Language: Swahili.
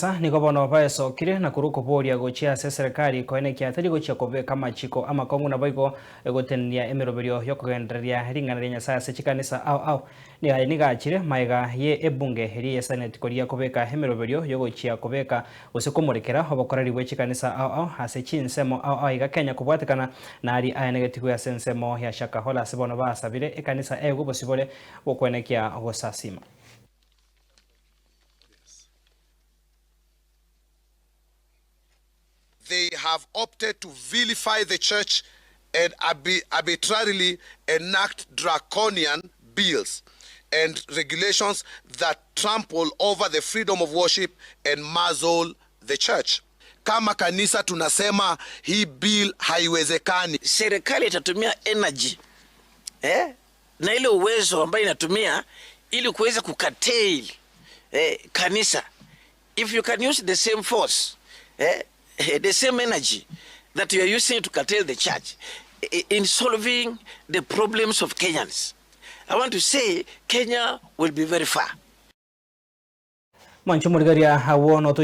kanisa niko bono baesokire na kuruko boria gochia ESEREKARI koenekia tari gochia kobeka machiko ama kongu na boigo egotenia EMEROBERIO yokugendereria ringana rya Nyasaye ase kanisa au ni gachire maiga ye ebunge ri ya senate koria kobeka EMEROBERIO yogochia kobeka osikomorekera obokoreri bwe kanisa au ase chinsemo au iga Kenya kubwatekana na ari aenegetigwe ya sensemo ya shaka hola sebono basabire ekanisa Obosibore okwenekia Obosasima. They have opted to vilify the church and arbitrarily enact draconian bills and regulations that trample over the freedom of worship and muzzle the church. Kama kanisa tunasema hii bill haiwezekani. Serikali itatumia energy na ile uwezo ambayo inatumia ili kuweza kukatail kanisa. If you can use the same force, the same energy that you are using to curtail the church in solving the problems of Kenyans, I want to say Kenya will be very far. Mancho Murgaria, I want to